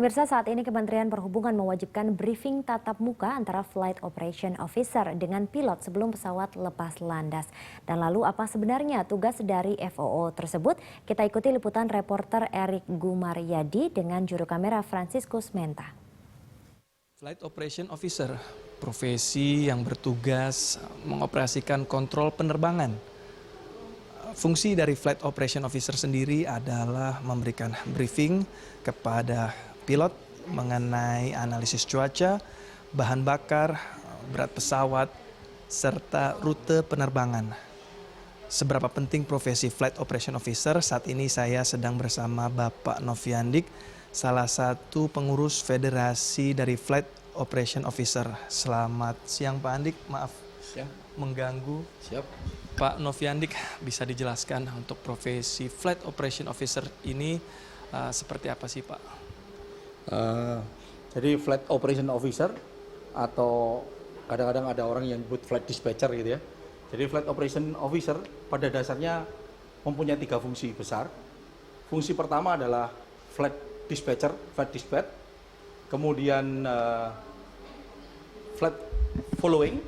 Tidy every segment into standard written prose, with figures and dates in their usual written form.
Pemirsa, saat ini Kementerian Perhubungan mewajibkan briefing tatap muka antara Flight Operation Officer dengan pilot sebelum pesawat lepas landas. Dan lalu apa sebenarnya tugas dari FOO tersebut? Kita ikuti liputan reporter Erik Gumaryadi dengan juru kamera Franciscus Menta. Flight Operation Officer, profesi yang bertugas mengoperasikan kontrol penerbangan. Fungsi dari Flight Operation Officer sendiri adalah memberikan briefing kepada pilot mengenai analisis cuaca, bahan bakar, berat pesawat, serta rute penerbangan. Seberapa penting profesi Flight Operation Officer? Saat ini saya sedang bersama Bapak Noviandik, salah satu pengurus federasi dari Flight Operation Officer. Selamat siang Pak Andik, maaf mengganggu. Siap. Pak Noviandik, bisa dijelaskan untuk profesi Flight Operation Officer ini seperti apa sih Pak? Jadi Flight Operation Officer atau kadang-kadang ada orang yang nyebut Flight Dispatcher gitu ya. Jadi Flight Operation Officer pada dasarnya mempunyai 3 fungsi besar. Fungsi pertama adalah Flight Dispatcher, Flight Dispatch. Kemudian Flight Following.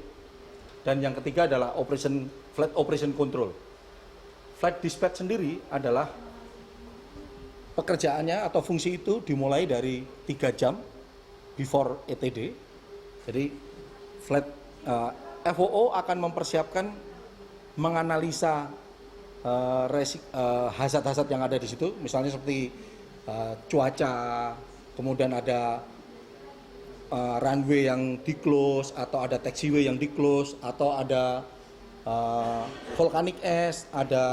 Dan yang ketiga adalah Flight Operation Control. Flight Dispatch sendiri adalah pekerjaannya atau fungsi itu dimulai dari 3 jam before ETD. Jadi FOO akan mempersiapkan, menganalisa hazard-hazard yang ada di situ, misalnya seperti cuaca, kemudian ada runway yang di-close, atau ada taxiway yang di-close, atau ada volcanic ash, ada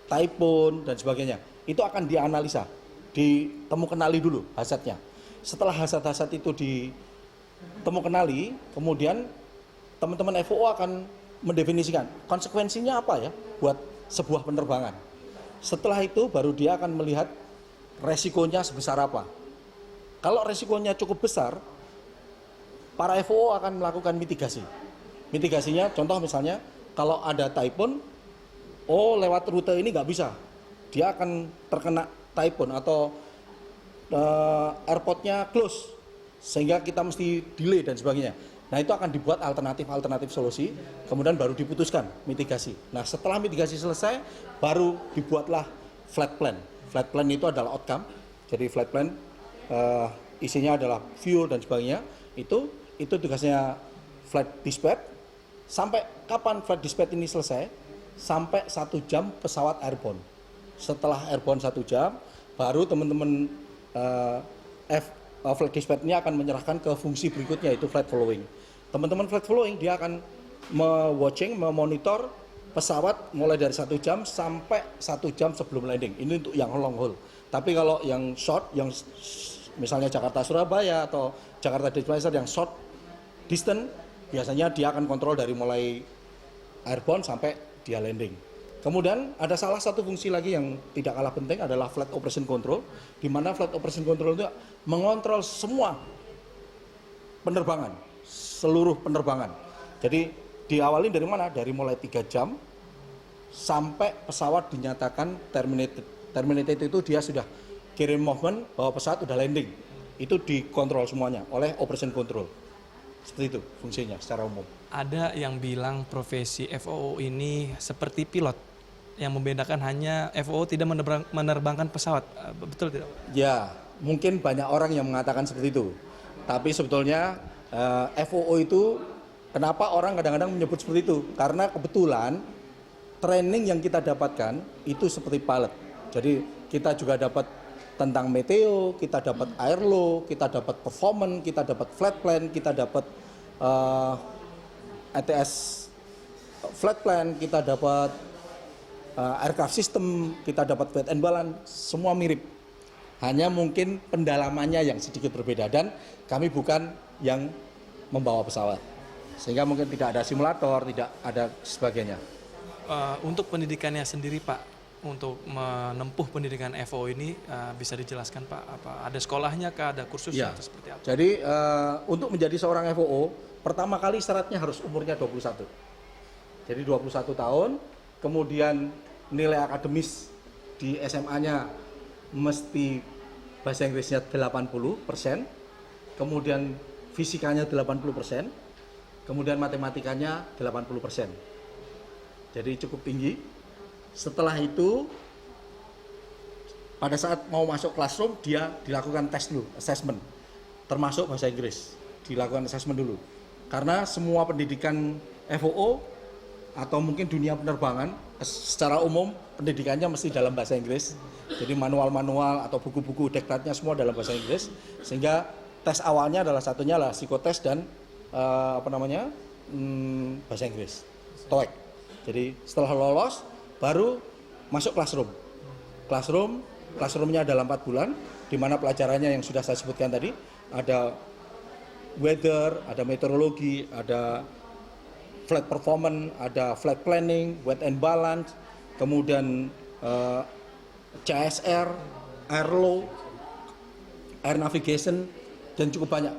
typhoon, dan sebagainya. Itu akan dianalisa, kenali dulu hazardnya. Setelah hazard-hazard itu kenali, kemudian teman-teman FOO akan mendefinisikan konsekuensinya apa ya buat sebuah penerbangan. Setelah itu baru dia akan melihat resikonya sebesar apa. Kalau resikonya cukup besar, para FOO akan melakukan mitigasi. Mitigasinya contoh misalnya kalau ada typhoon, lewat rute ini nggak bisa. Dia akan terkena typhoon atau airportnya close sehingga kita mesti delay dan sebagainya. Nah, itu akan dibuat alternatif solusi, kemudian baru diputuskan mitigasi. Nah, setelah mitigasi selesai, baru dibuatlah flight plan. Flight plan itu adalah outcome. Jadi flight plan isinya adalah fuel dan sebagainya. Itu tugasnya flight dispatch. Sampai kapan flight dispatch ini selesai? Sampai 1 jam pesawat airborne. Setelah airborne 1 jam, baru teman-teman flight dispatch ini akan menyerahkan ke fungsi berikutnya, yaitu flight following. Teman-teman flight following dia akan memonitor pesawat mulai dari 1 jam sampai 1 jam sebelum landing. Ini untuk yang long haul. Tapi kalau yang short, yang misalnya Jakarta Surabaya atau Jakarta Displacer yang short distance, biasanya dia akan kontrol dari mulai airborne sampai dia landing. Kemudian ada salah satu fungsi lagi yang tidak kalah penting adalah Flight Operation Control, di mana Flight Operation Control itu mengontrol semua penerbangan, seluruh penerbangan. Jadi diawali dari mana? Dari mulai 3 jam sampai pesawat dinyatakan terminated. Terminated itu dia sudah kirim movement bahwa pesawat sudah landing. Itu dikontrol semuanya oleh Operation Control. Seperti itu fungsinya secara umum. Ada yang bilang profesi FOO ini seperti pilot, yang membedakan hanya FOO tidak menerbangkan pesawat, betul tidak? Ya, mungkin banyak orang yang mengatakan seperti itu. Tapi sebetulnya FOO itu, kenapa orang kadang-kadang menyebut seperti itu? Karena kebetulan training yang kita dapatkan itu seperti pilot. Jadi kita juga dapat tentang meteo, kita dapat airflow, kita dapat performance, kita dapat flight plan, kita dapat ATS flight plan, kita dapat aircraft system, kita dapat weight and balance, semua mirip. Hanya mungkin pendalamannya yang sedikit berbeda, dan kami bukan yang membawa pesawat. Sehingga mungkin tidak ada simulator, tidak ada sebagainya. Untuk pendidikannya sendiri Pak, untuk menempuh pendidikan FOO ini bisa dijelaskan Pak, apa ada sekolahnya kah, ada kursusnya atau seperti apa? Jadi untuk menjadi seorang FOO, pertama kali syaratnya harus umurnya 21. Jadi 21 tahun, kemudian nilai akademis di SMA-nya mesti bahasa Inggrisnya 80%, kemudian fisikanya 80%, kemudian matematikanya 80%. Jadi cukup tinggi. Setelah itu, pada saat mau masuk classroom, dia dilakukan tes dulu, assessment, termasuk bahasa Inggris, dilakukan assessment dulu. Karena semua pendidikan FOO atau mungkin dunia penerbangan, secara umum pendidikannya mesti dalam bahasa Inggris. Jadi manual-manual atau buku-buku diktatnya semua dalam bahasa Inggris, sehingga tes awalnya adalah satunya lah psikotes dan bahasa Inggris, TOEIC. Jadi setelah lolos baru masuk classroom. Classroomnya dalam 4 bulan, di mana pelajarannya yang sudah saya sebutkan tadi, ada weather, ada meteorologi, ada flight performance, ada flight planning, weight and balance, kemudian CSR, air law, air navigation, dan cukup banyak.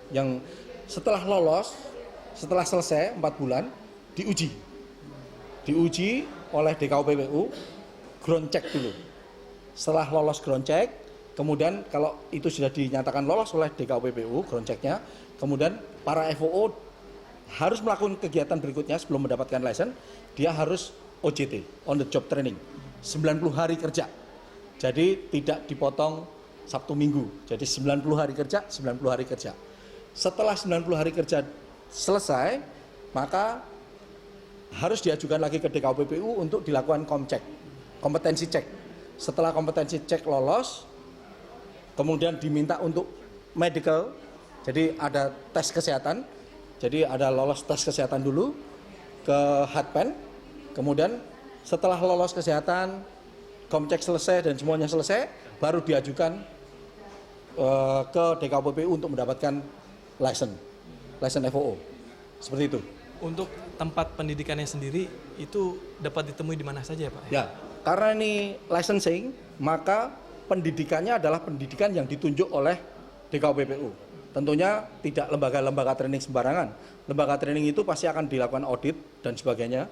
Yang setelah lolos, setelah selesai 4 bulan, diuji oleh DKUPPU, ground check dulu. Setelah lolos ground check, kemudian kalau itu sudah dinyatakan lolos oleh DKUPPU, ground checknya, kemudian para FOO harus melakukan kegiatan berikutnya sebelum mendapatkan license, dia harus OJT, on the job training, 90 hari kerja. Jadi tidak dipotong Sabtu Minggu, jadi 90 hari kerja, 90 hari kerja. Setelah 90 hari kerja selesai, maka harus diajukan lagi ke DKUPPU untuk dilakukan kompetensi cek. Setelah kompetensi cek lolos, kemudian diminta untuk medical, jadi ada tes kesehatan, jadi ada lolos tes kesehatan dulu ke HADPEN, kemudian setelah lolos kesehatan, komcek selesai dan semuanya selesai, baru diajukan ke DKUPPU untuk mendapatkan license FOO, seperti itu. Untuk tempat pendidikannya sendiri itu dapat ditemui di mana saja ya Pak? Ya, karena ini licensing, maka pendidikannya adalah pendidikan yang ditunjuk oleh DKUPPU. Tentunya tidak lembaga-lembaga training sembarangan. Lembaga training itu pasti akan dilakukan audit dan sebagainya.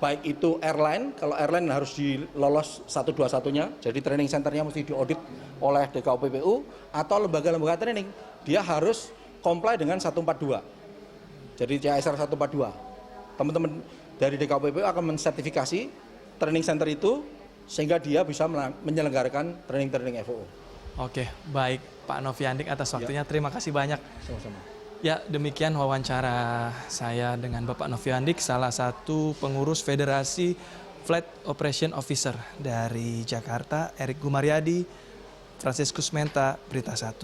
Baik itu airline, kalau airline harus dilolos 121-nya, jadi training centernya mesti diaudit oleh DKUPPU, atau lembaga-lembaga training, dia harus comply dengan 142. Jadi CSR 142. Teman-teman dari DKUPPU akan mensertifikasi training center itu sehingga dia bisa menyelenggarakan training FOO. Oke, baik Pak Noviandik atas waktunya. Terima kasih banyak. Sama-sama. Ya, demikian wawancara saya dengan Bapak Noviandik, salah satu pengurus Federasi Flight Operation Officer dari Jakarta, Erik Gumaryadi, Franciscus Menta, Berita 1.